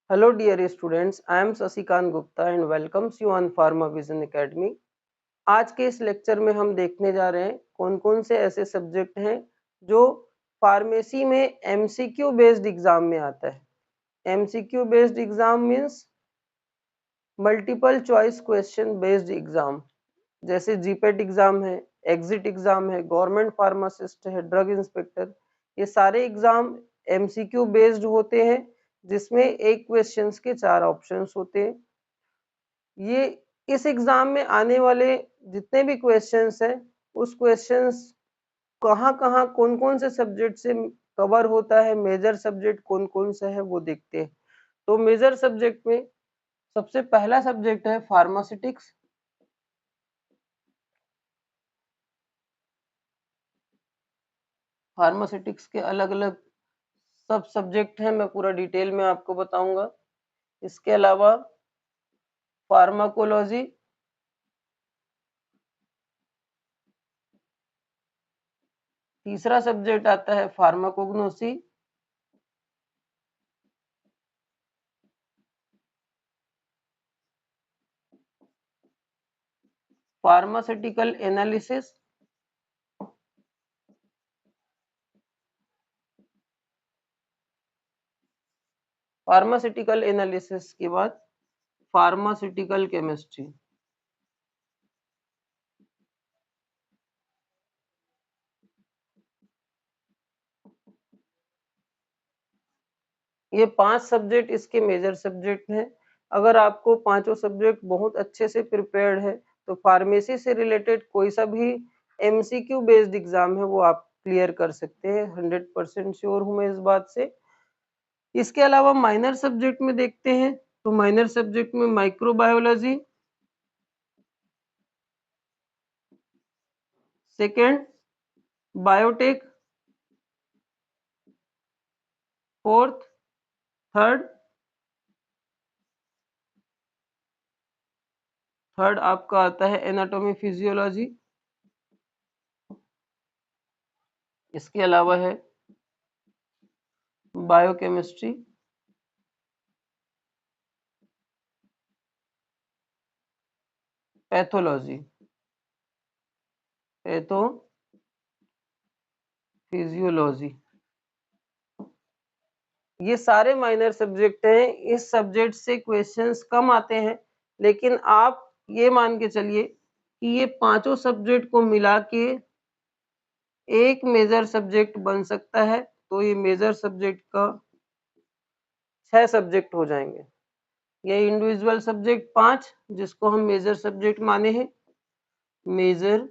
Hello dear students, I am Sasikant Gupta and welcomes you on Pharma Vision Academy। आज के इस lecture में हम देखने जा रहे हैं कौन कौन से ऐसे सब्जेक्ट हैं जो फार्मेसी में एमसीक्यू बेस्ड एग्जाम में आता है। MCQ based exam means multiple choice question based exam, जैसे जीपेट एग्जाम है, एग्जिट एग्जाम है, गवर्नमेंट फार्मासिस्ट है, ड्रग इंस्पेक्टर। ये सारे एग्जाम एमसीक्यू बेस्ड होते हैं जिसमें एक क्वेश्चंस के 4 ऑप्शंस होते हैं। ये इस एग्जाम में आने वाले जितने भी क्वेश्चंस हैं उस क्वेश्चंस कहाँ कौन कौन से सब्जेक्ट से कवर होता है, मेजर सब्जेक्ट कौन कौन सा है वो देखते हैं। तो मेजर सब्जेक्ट में सबसे पहला सब्जेक्ट है फार्मास्यूटिक्स। फार्मास्यूटिक्स के अलग अलग सब सब्जेक्ट हैं, मैं पूरा डिटेल में आपको बताऊंगा। इसके अलावा फार्माकोलॉजी, तीसरा सब्जेक्ट आता है pharmacognosy, pharmaceutical analysis, pharmaceutical analysis के बाद फार्मास्यूटिकल केमिस्ट्री। ये 5 सब्जेक्ट इसके मेजर सब्जेक्ट हैं। अगर आपको पांचों सब्जेक्ट बहुत अच्छे से प्रिपेयर्ड है तो फार्मेसी से रिलेटेड कोई सा भी एमसीक्यू बेस्ड एग्जाम है वो आप क्लियर कर सकते हैं। 100% श्योर हूं मैं इस बात से। इसके अलावा माइनर सब्जेक्ट में देखते हैं तो माइनर सब्जेक्ट में microbiology, second biotech, fourth, third आपका आता है एनाटॉमी फिजियोलॉजी। इसके अलावा है बायोकेमिस्ट्री, पैथोलॉजी, फिजियोलॉजी। ये सारे माइनर सब्जेक्ट हैं। इस सब्जेक्ट से क्वेश्चंस कम आते हैं, लेकिन आप ये मान के चलिए कि ये पांचों सब्जेक्ट को मिला के एक मेजर सब्जेक्ट बन सकता है। तो ये मेजर सब्जेक्ट का 6 सब्जेक्ट हो जाएंगे। ये इंडिविजुअल सब्जेक्ट 5 जिसको हम मेजर सब्जेक्ट माने हैं, मेजर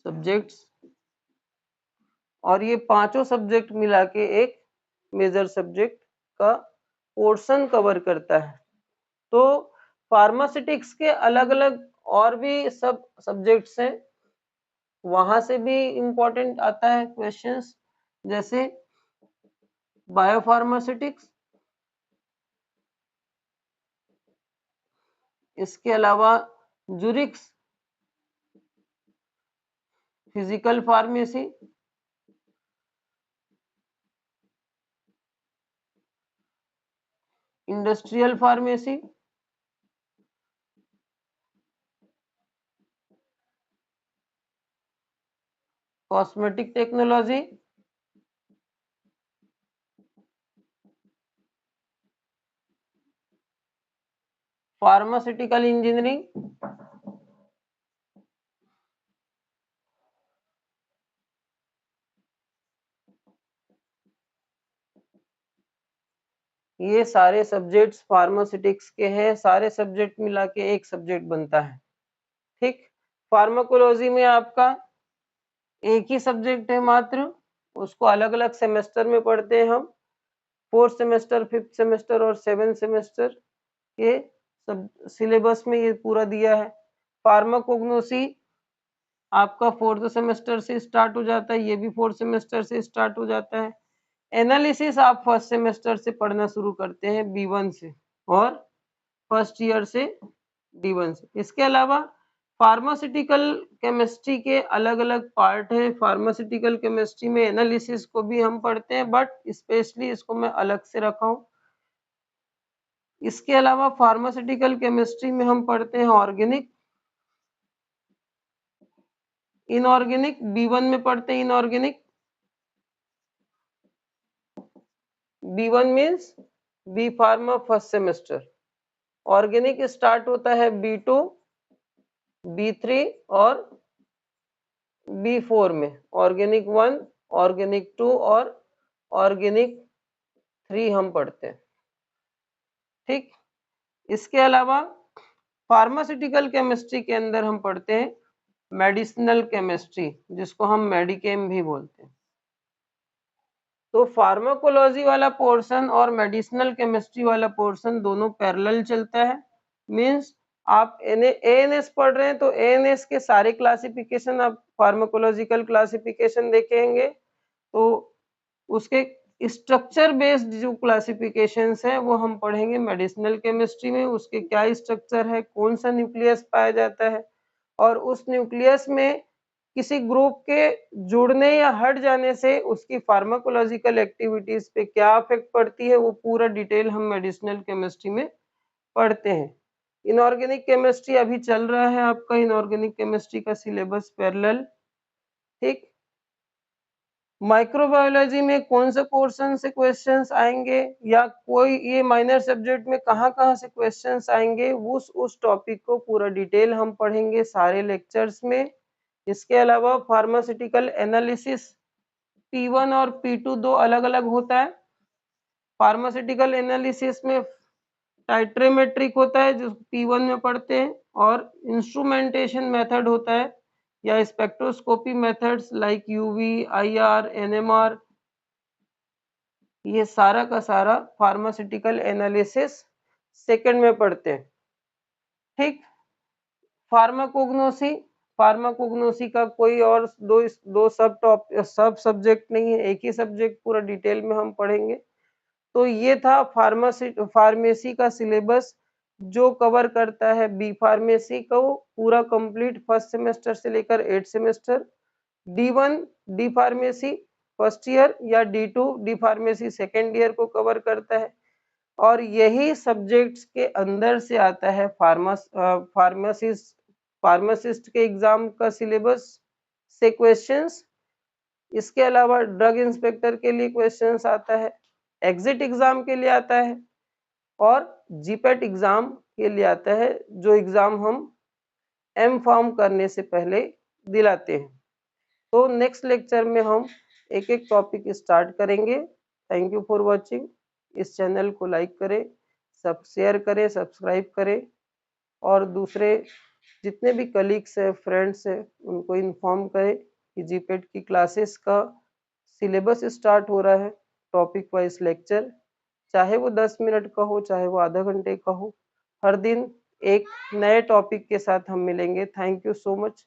सब्जेक्ट्स, और ये पांचों सब्जेक्ट मिला के एक मेजर सब्जेक्ट का पोर्शन कवर करता है। तो फार्मास्यूटिक्स के अलग अलग और भी सब सब्जेक्ट्स हैं, वहां से भी इंपॉर्टेंट आता है क्वेश्चंस, जैसे बायोफार्मास्यूटिक्स। इसके अलावा जुरिक्स, physical pharmacy, industrial pharmacy, cosmetic technology, pharmaceutical engineering, ये सारे सब्जेक्ट्स फार्मास्यूटिक्स के हैं। सारे सब्जेक्ट मिला के एक सब्जेक्ट बनता है। ठीक, फार्माकोलॉजी में आपका एक ही सब्जेक्ट है मात्र, उसको अलग अलग सेमेस्टर में पढ़ते हैं हम। 4th सेमेस्टर, 5th सेमेस्टर और 7th सेमेस्टर के सब सिलेबस में ये पूरा दिया है। फार्माकोग्नोसी आपका 4th सेमेस्टर से स्टार्ट हो जाता है, ये भी 4th सेमेस्टर से स्टार्ट हो जाता है। एनालिसिस आप 1st सेमेस्टर से पढ़ना शुरू करते हैं B1 से, और फर्स्ट ईयर से D1 से। इसके अलावा फार्मास्यूटिकल केमिस्ट्री के अलग अलग पार्ट हैं। फार्मास्यूटिकल केमिस्ट्री में एनालिसिस को भी हम पढ़ते हैं, बट स्पेशली इसको मैं अलग से रखा हूँ। इसके अलावा फार्मास्यूटिकल केमिस्ट्री में हम पढ़ते हैं ऑर्गेनिक, इनऑर्गेनिक, B1 में पढ़ते हैं inorganic, B1 means B pharma first semester. Organic start होता है B2, B3 और B4 में। ऑर्गेनिक 1, ऑर्गेनिक 2 और ऑर्गेनिक 3 हम पढ़ते हैं। ठीक, इसके अलावा फार्मास्यूटिकल केमिस्ट्री के अंदर हम पढ़ते हैं मेडिसिनल केमिस्ट्री, जिसको हम मेडिकेम भी बोलते हैं। तो फार्माकोलॉजी वाला पोर्शन और मेडिसिनल केमिस्ट्री वाला पोर्शन दोनों पैरेलल चलता है। मींस आप एएनएस पढ़ रहे हैं तो एएनएस के सारे क्लासिफिकेशन आप फार्माकोलॉजिकल क्लासिफिकेशन देखेंगे, तो उसके स्ट्रक्चर बेस्ड जो क्लासिफिकेशंस है वो हम पढ़ेंगे मेडिसिनल केमिस्ट्री में। उसके क्या स्ट्रक्चर है, कौन सा न्यूक्लियस पाया जाता है, और उस न्यूक्लियस में किसी ग्रुप के जुड़ने या हट जाने से उसकी फार्माकोलॉजिकल एक्टिविटीज पे क्या इफेक्ट पड़ती है, वो पूरा डिटेल हम मेडिसिनल केमिस्ट्री में पढ़ते हैं। इनऑर्गेनिक केमिस्ट्री अभी चल रहा है आपका, इनऑर्गेनिक केमिस्ट्री का सिलेबस पैरेलल। ठीक, माइक्रोबायोलॉजी में कौन से पोर्शन से क्वेश्चंस आएंगे या कोई ये माइनर सब्जेक्ट में कहाँ से क्वेश्चंस आएंगे, उस टॉपिक को पूरा डिटेल हम पढ़ेंगे सारे लेक्चर्स में। इसके अलावा फार्मास्यूटिकल एनालिसिस P1 और P2 दो अलग अलग होता है। फार्मास्यूटिकल एनालिसिस में टाइट्रीमेट्रिक होता है जो P1 में पढ़ते हैं, और इंस्ट्रूमेंटेशन मेथड होता है या spectroscopy methods like UV, IR, NMR, ये सारा का सारा फार्मास्यूटिकल एनालिसिस सेकंड में पढ़ते हैं। ठीक, फार्माकोग्नोसी, फार्माकोग्नोसी का कोई और दो सब सब्जेक्ट नहीं है, एक ही सब्जेक्ट पूरा डिटेल में हम पढ़ेंगे। तो ये था फार्मेसी का सिलेबस जो कवर करता है बी फार्मेसी को पूरा कंप्लीट फर्स्ट सेमेस्टर से लेकर 8 semester, D1 D pharmacy first year या D2 D pharmacy second year को कवर करता है। और यही सब्जेक्ट्स के अंदर से आता है फार्मासिस्ट के एग्जाम का सिलेबस से क्वेश्चंस। इसके अलावा ड्रग इंस्पेक्टर के लिए क्वेश्चंस आता है, एग्जिट एग्जाम के लिए आता है, और जीपेट एग्जाम के लिए आता है, जो एग्जाम हम एम फार्म करने से पहले दिलाते हैं। तो नेक्स्ट लेक्चर में हम एक एक टॉपिक स्टार्ट करेंगे। Thank you for watching. इस चैनल को लाइक करें, सब शेयर करें, सब्सक्राइब करें, और दूसरे जितने भी कलीग्स हैं, फ्रेंड्स हैं, उनको इन्फॉर्म करें कि जीपेट की क्लासेस का सिलेबस स्टार्ट हो रहा है, टॉपिक वाइज लेक्चर, चाहे वो 10 मिनट का हो, चाहे वो आधा घंटे का हो। हर दिन एक नए टॉपिक के साथ हम मिलेंगे। Thank you so much.